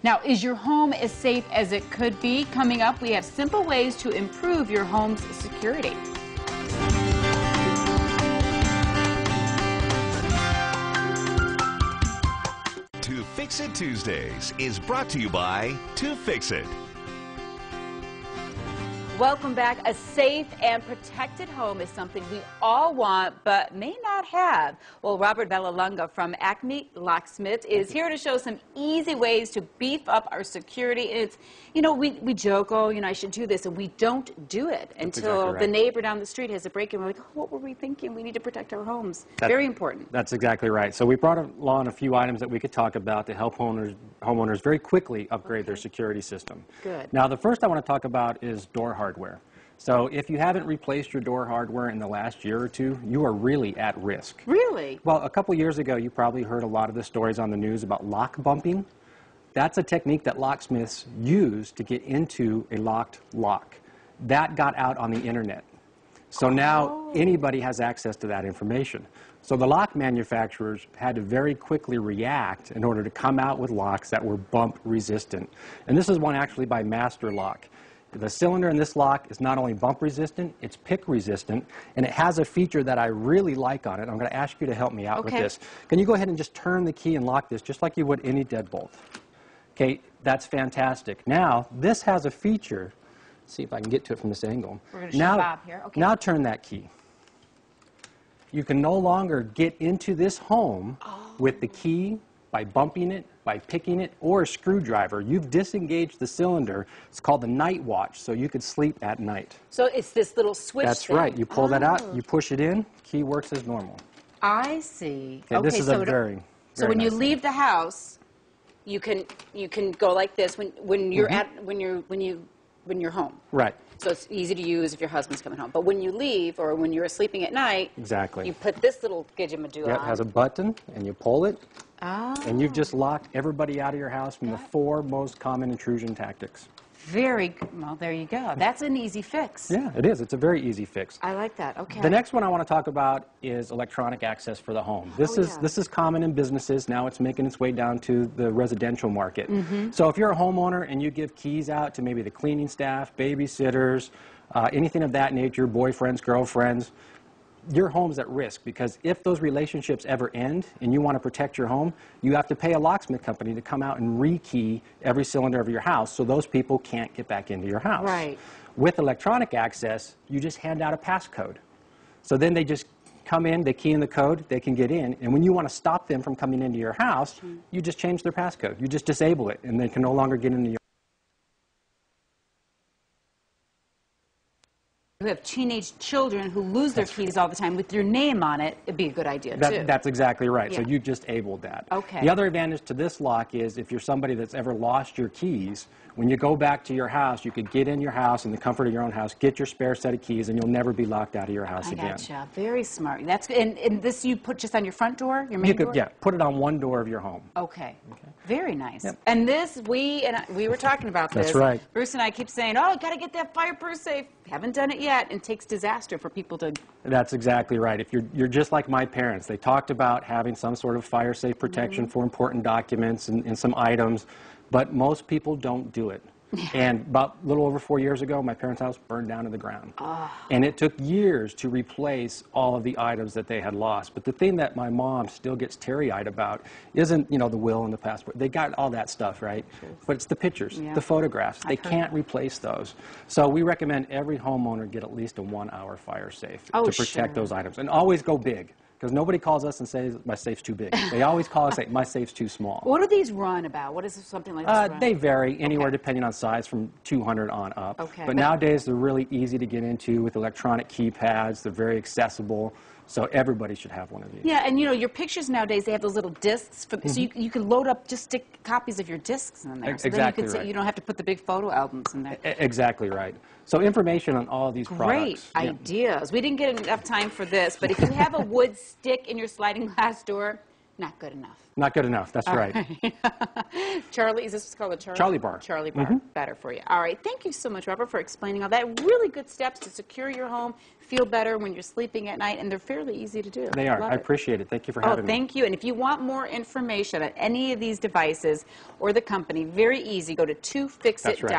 Now, is your home as safe as it could be? Coming up, we have simple ways to improve your home's security. To Fix It Tuesdays is brought to you by To Fix It. Welcome back. A safe and protected home is something we all want but may not have. Well, Robert Vallelonga from Acme Locksmith is here to show some easy ways to beef up our security. And it's, you know, we joke, oh, you know, I should do this, and we don't do it until the neighbor down the street has a break, and we're like, oh, what were we thinking? We need to protect our homes. Very important. That's exactly right. So we brought along a few items that we could talk about to help homeowners very quickly upgrade their security system. Good. Now, the first I want to talk about is door hardware. So if you haven't replaced your door hardware in the last year or two, you are really at risk. Really? Well, a couple years ago, you probably heard a lot of the stories on the news about lock bumping. That's a technique that locksmiths use to get into a locked lock. That got out on the internet. So now anybody has access to that information. So the lock manufacturers had to very quickly react in order to come out with locks that were bump resistant. And this is one actually by Master Lock. The cylinder in this lock is not only bump resistant, it's pick resistant, and it has a feature that I really like on it. I'm going to ask you to help me out with this. Can you go ahead and just turn the key and lock this just like you would any deadbolt? Okay, that's fantastic. Now, this has a feature. Let's see if I can get to it from this angle. We're going to show Bob here. Okay. Now turn that key. You can no longer get into this home with the key by bumping it, by picking it, or a screwdriver. You've disengaged the cylinder. It's called the night watch, so you could sleep at night. So it's this little switch That's right. You pull that out, you push it in, key works as normal. I see. Okay, this is so a very So when you nice leave the house, you can go like this when you're when you're home. Right. So it's easy to use if your husband's coming home. But when you leave or when you're sleeping at night, you put this little gidgemadoo on. It has a button, and you pull it, and you've just locked everybody out of your house from the 4 most common intrusion tactics. Very good. Well, there you go. That's an easy fix. Yeah, it is. It's a very easy fix. I like that. Okay. The next one I want to talk about is electronic access for the home. This is common in businesses. Now it's making its way down to the residential market. So if you're a homeowner and you give keys out to maybe the cleaning staff, babysitters, anything of that nature, boyfriends, girlfriends, your home's at risk, because if those relationships ever end and you want to protect your home, you have to pay a locksmith company to come out and rekey every cylinder of your house so those people can't get back into your house. Right. With electronic access, you just hand out a passcode. So then they just come in, they key in the code, they can get in, and when you want to stop them from coming into your house, you just change their passcode. You just disable it, and they can no longer get into your You have teenage children who lose their keys all the time with your name on it, it'd be a good idea, too. That's exactly right. Yeah. So you just disabled that. Okay. The other advantage to this lock is if you're somebody that's ever lost your keys, when you go back to your house, you could get in your house in the comfort of your own house, get your spare set of keys, and you'll never be locked out of your house again. I gotcha. Very smart. That's good. And this you put just on your front door, your main door? Yeah, put it on one door of your home. Okay. Very nice. Yep. And this, we were talking about this. That's right. Bruce and I keep saying, oh, got to get that fireproof safe. Haven't done it yet. It takes disaster for people to... That's exactly right. If you're just like my parents. They talked about having some sort of fire safe protection for important documents and some items, but most people don't do it. And about a little over 4 years ago, my parents' house burned down to the ground. And it took years to replace all of the items that they had lost. But the thing that my mom still gets teary-eyed about isn't, you know, the will and the passport. They got all that stuff, right? But it's the pictures, the photographs. They can't replace those. So we recommend every homeowner get at least a 1-hour fire safe to protect those items. And always go big. Because nobody calls us and says, my safe's too big. They always call us and say, my safe's too small. What do these run about? What is something like this run? They vary anywhere depending on size from 200 on up. But nowadays, they're really easy to get into with electronic keypads. They're very accessible. So everybody should have one of these. Yeah, and you know, your pictures nowadays, they have those little discs. So you can load up, just stick copies of your discs in there. So then you can say, you don't have to put the big photo albums in there. Exactly right. So information on all of these products. Great ideas. We didn't get enough time for this, but if you have a wood stick in your sliding glass door, Not good enough. Not good enough. That's right. Charlie, is this what's called a Charlie? Charlie bar. Charlie bar. Better for you. All right. Thank you so much, Robert, for explaining all that. Really good steps to secure your home, feel better when you're sleeping at night, and they're fairly easy to do. They are. Love I it. appreciate it. Thank you for Oh, having me. thank you. And if you want more information on any of these devices or the company, very easy. Go to 2fixit.com.